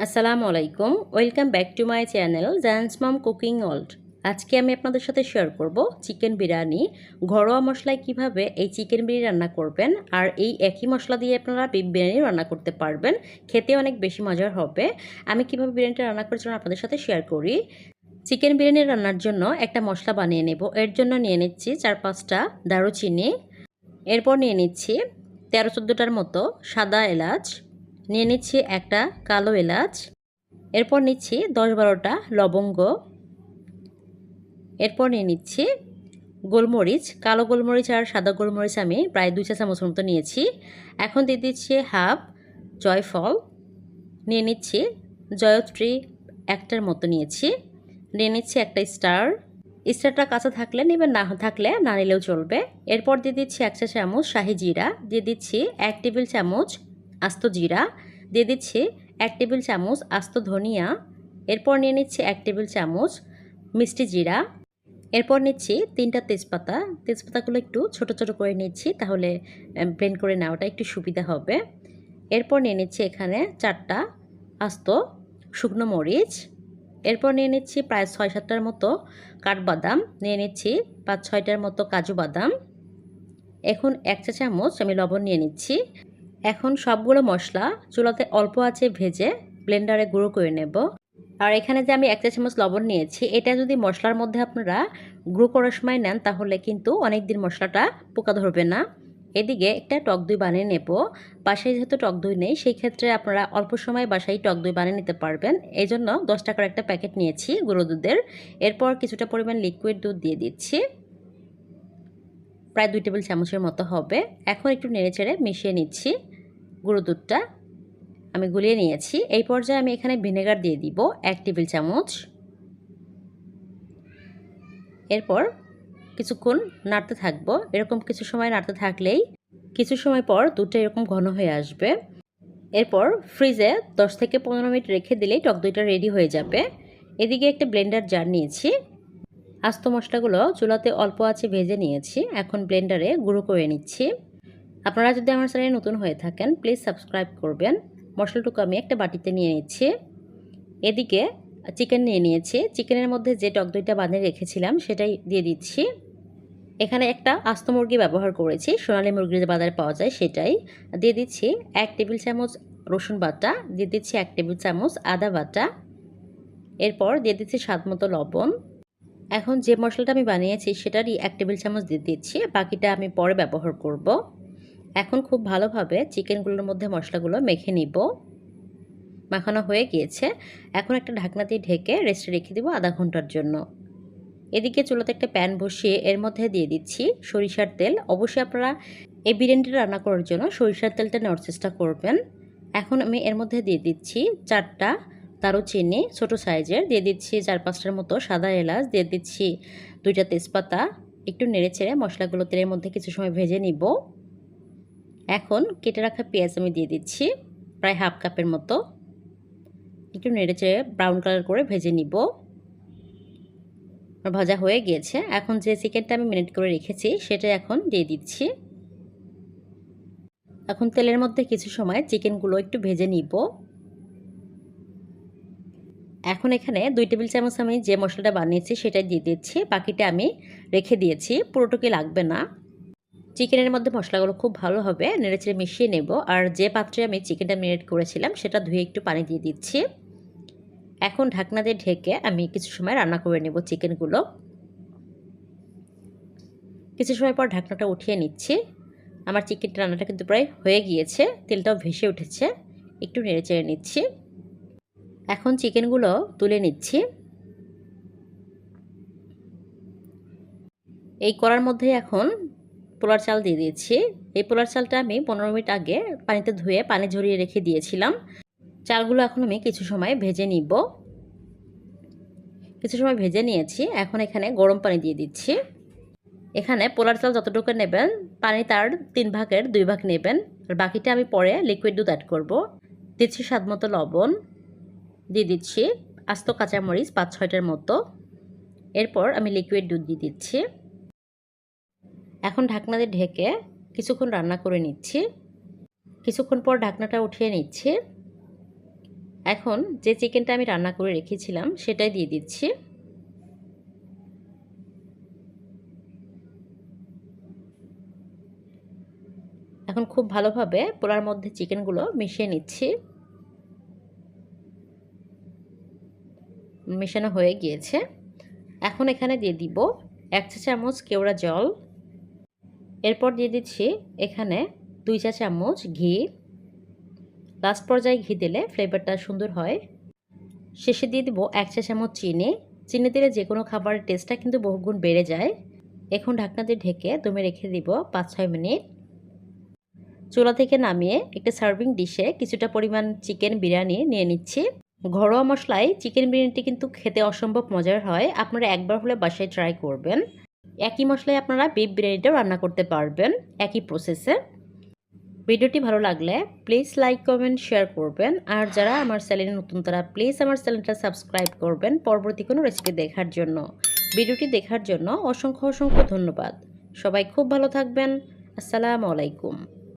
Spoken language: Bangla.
আসসালামু আলাইকুম, welcome back to my channel giants mom cooking world. আজকে আমি আপনাদের সাথে শেয়ার করব চিকেন বিরিয়ানি। ঘরোয়া মশলায় কিভাবে এই চিকেন বিরিয়ানি রান্না করবেন, আর এই একই মশলা দিয়ে আপনারা বিফ বিরিয়ানি রান্না করতে পারবেন। খেতে অনেক বেশি মজার হবে। আমি কিভাবে বিরিয়ানিটা রান্না করেছিলাম আপনাদের সাথে শেয়ার করি। চিকেন বিরিয়ানি রান্নার জন্য একটা মশলা বানিয়ে নেব। এর জন্য নিয়ে নিচ্ছি 4-5টা দারুচিনি। এরপর নিয়ে নিচ্ছি 13-14টার মতো সাদা এলাচ। নিয়ে নিচ্ছি একটা কালো এলাচ। এরপর নিচ্ছি 10-12টা লবঙ্গ। এরপর নিয়ে নিচ্ছি গোলমরিচ, কালো গোলমরিচ আর সাদা গোলমরিচ আমি প্রায় 2 চা চামচ মতো নিয়েছি। এখন দিয়ে দিচ্ছি হাফ জয়ফল। নিয়ে নিচ্ছি জয়ত্রী একটার মতো নিয়েছি। নিয়ে নিচ্ছি একটা স্টারটা কাঁচা থাকলে নেবেন, না থাকলে না নিলেও চলবে। এরপর দিয়ে দিচ্ছি 1 চা চামচ শাহি জিরা। দিয়ে দিচ্ছি 1 টেবিল চামচ আস্ত জিরা। দিয়ে দিচ্ছি 1 টেবিল চামচ আস্ত ধনিয়া। এরপর নিয়ে নিচ্ছি 1 টেবিল চামচ মিষ্টি জিরা। এরপর নিচ্ছি 3টা তেজপাতা। তেজপাতাগুলো একটু ছোট ছোট করে নিচ্ছি, তাহলে ব্লেন্ড করে নেওয়াটা একটু সুবিধা হবে। এরপর নিয়ে নিচ্ছি এখানে 4টা আস্ত শুকনো মরিচ। এরপর নিয়ে নিচ্ছি প্রায় 6-7টার মতো কাঠবাদাম। নিয়ে নিচ্ছি 5-6টার মতো কাজু বাদাম। এখন 1 চা চামচ আমি লবণ নিয়ে নিচ্ছি। এখন সবগুলো মশলা চুলাতে অল্প আঁচে ভেজে ব্লেন্ডারে গুঁড়ো করে নেব। আর এখানে যে আমি 1 চা চামচ লবণ নিয়েছি, এটা যদি মশলার মধ্যে আপনারা গুঁড়ো করার সময় নেন তাহলে কিন্তু অনেক দিন মশলাটা পোকা ধরবে না। এদিকে একটা টক দই বানিয়ে নেব। বাসায় যেহেতু টক দই নেই, সেই ক্ষেত্রে আপনারা অল্প সময় বাসায় টক দই বানিয়ে নিতে পারবেন। এই জন্য 10 টাকার একটা প্যাকেট নিয়েছি গুঁড়ো দুধের। এরপর কিছুটা পরিমাণ লিকুইড দুধ দিয়ে দিচ্ছি, প্রায় 2 টেবিল চামচের মতো হবে। এখন একটু নেড়েচেড়ে মিশিয়ে নিচ্ছি। গুঁড়ো দুধটা আমি গুলিয়ে নিয়েছি। এই পর্যায়ে আমি এখানে ভিনেগার দিয়ে দিব 1 টেবিল চামচ। এরপর কিছুক্ষণ নাড়তে থাকবো। এরকম কিছু সময় নাড়তে থাকলেই কিছু সময় পর দুধটা এরকম ঘন হয়ে আসবে। এরপর ফ্রিজে 10 থেকে 15 মিনিট রেখে দিলেই টক দইটা রেডি হয়ে যাবে। এদিকে একটা ব্লেন্ডার জার নিয়েছি। আস্ত মশলাগুলো চুলাতে অল্প আঁচে ভেজে নিয়েছি। এখন ব্লেন্ডারে গুঁড়ো করে নিচ্ছি। আপনারা যদি আমার চ্যানেলে নতুন হয়ে থাকেন প্লিজ সাবস্ক্রাইব করবেন। মশলাটুকু আমি একটা বাটিতে নিয়ে নিচ্ছি। এদিকে চিকেন নিয়ে নিয়েছি। চিকেনের মধ্যে যে টক দইটা বানিয়ে রেখেছিলাম সেটাই দিয়ে দিচ্ছি। এখানে একটা আস্ত মুরগি ব্যবহার করেছি, সোনালী মুরগি যে বাজারে পাওয়া যায় সেটাই। দিয়ে দিচ্ছি 1 টেবিল চামচ রসুন বাটা। দিয়ে দিচ্ছি 1 টেবিল চামচ আদা বাটা। এরপর দিয়ে দিচ্ছি স্বাদমতো লবণ। এখন যে মশলাটা আমি বানিয়েছি সেটারই 1 টেবিল চামচ দিয়ে দিচ্ছি, বাকিটা আমি পরে ব্যবহার করব। এখন খুব ভালোভাবে চিকেনগুলোর মধ্যে মশলাগুলো মেখে নিব। মাখানো হয়ে গিয়েছে। এখন একটা ঢাকনা দিয়ে ঢেকে রেস্টে রেখে দেবো আধা ঘন্টার জন্য। এদিকে চুলাতে একটা প্যান বসিয়ে এর মধ্যে দিয়ে দিচ্ছি সরিষার তেল। অবশ্যই আপনারা এই বিরিয়ানিটা রান্না করার জন্য সরিষার তেলটা নেওয়ার চেষ্টা করবেন। এখন আমি এর মধ্যে দিয়ে দিচ্ছি 4টা দারুচিনি ছোটো সাইজের। দিয়ে দিচ্ছি 4-5টার মতো সাদা এলাচ। দিয়ে দিচ্ছি 2টা তেজপাতা। একটু নেড়েচেড়ে মশলাগুলো তেলের মধ্যে কিছু সময় ভেজে নিব। এখন কেটে রাখা পেঁয়াজ আমি দিয়ে দিচ্ছি প্রায় হাফ কাপের মতো। একটু নেড়েচেড়ে ব্রাউন কালার করে ভেজে নিব। ভাজা হয়ে গিয়েছে। এখন যে চিকেনটা আমি ম্যারিনেট করে রেখেছি সেটা এখন দিয়ে দিচ্ছি। এখন তেলের মধ্যে কিছু সময় চিকেনগুলো একটু ভেজে নিব। এখন এখানে 2 টেবিল চামচ আমি যে মশলাটা বানিয়েছি সেটা দিয়ে দিচ্ছি। বাকিটা আমি রেখে দিয়েছি, পুরোটুকু লাগবে না। চিকেনের মধ্যে মশলাগুলো খুব ভালোভাবে নেড়েচেড়ে মিশিয়ে নেব। আর যে পাত্রে আমি চিকেনটা ম্যারিনেট করেছিলাম সেটা ধুয়ে একটু পানি দিয়ে দিচ্ছি। এখন ঢাকনা দিয়ে ঢেকে আমি কিছু সময় রান্না করে নেব চিকেনগুলো। কিছু সময় পর ঢাকনাটা উঠিয়ে নিচ্ছি। আমার চিকেনটা রান্নাটা কিন্তু প্রায় হয়ে গিয়েছে, তেলটাও ভেসে উঠেছে। একটু নেড়েচেড়ে নিচ্ছি। এখন চিকেনগুলো তুলে নিচ্ছি। এই কড়ার মধ্যে এখন পোলার চাল দিয়ে দিয়েছি। এই পোলার চালটা আমি 15 মিনিট আগে পানিতে ধুয়ে পানি ঝরিয়ে রেখে দিয়েছিলাম। চালগুলো এখন আমি কিছু সময় ভেজে নিব। কিছু সময় ভেজে নিয়েছি। এখন এখানে গরম পানি দিয়ে দিচ্ছি। এখানে পোলার চাল যতটুকু নেবেন পানি তার 3 ভাগের 2 ভাগ নেবেন। আর বাকিটা আমি পরে লিকুইড দুধ অ্যাড করব। দিচ্ছি স্বাদমতো লবণ। দিয়ে দিচ্ছি আস্ত কাঁচামরিচ 5-6টার মতো। এরপর আমি লিকুইড দুধ দিয়ে দিচ্ছি। এখন ঢাকনা দিয়ে ঢেকে কিছুক্ষণ রান্না করে নিচ্ছি। কিছুক্ষণ পর ঢাকনাটা উঠিয়ে নিচ্ছি। এখন যে চিকেনটা আমি রান্না করে রেখেছিলাম সেটাই দিয়ে দিচ্ছি। এখন খুব ভালোভাবে পোলার মধ্যে চিকেনগুলো মিশিয়ে নিচ্ছি। মেশানো হয়ে গিয়েছে। এখন এখানে দিয়ে দিব 1 চা চামচ কেওড়া জল। এরপর দিয়ে দিচ্ছি এখানে 2 চা চামচ ঘি। লাস্ট পর্যায়ে ঘি দিলে ফ্লেভারটা সুন্দর হয়। শেষে দিয়ে দিব 1 চা চামচ চিনি। চিনি দিলে যে কোনো খাবারের টেস্টটা কিন্তু বহুগুণ বেড়ে যায়। এখন ঢাকনা দিয়ে ঢেকে দমে রেখে দিব 5-6 মিনিট। চুলা থেকে নামিয়ে একটা সার্ভিং ডিশে কিছুটা পরিমাণ চিকেন বিরিয়ানি নিয়ে নিচ্ছি। ঘরোয়া মশলায় চিকেন বিরিয়ানিটি কিন্তু খেতে অসম্ভব মজার হয়। আপনারা একবার হলে বাসায় ট্রাই করবেন। একই মশলায় আপনারা বিফ বিরিয়ানিটাও রান্না করতে পারবেন একই প্রসেসে। ভিডিওটি ভালো লাগলে প্লিজ লাইক, কমেন্ট, শেয়ার করবেন। আর যারা আমার চ্যানেলে নতুন তারা প্লিজ আমার চ্যানেলটা সাবস্ক্রাইব করবেন পরবর্তী কোনো রেসিপি দেখার জন্য। ভিডিওটি দেখার জন্য অসংখ্য ধন্যবাদ। সবাই খুব ভালো থাকবেন। আসসালামু আলাইকুম।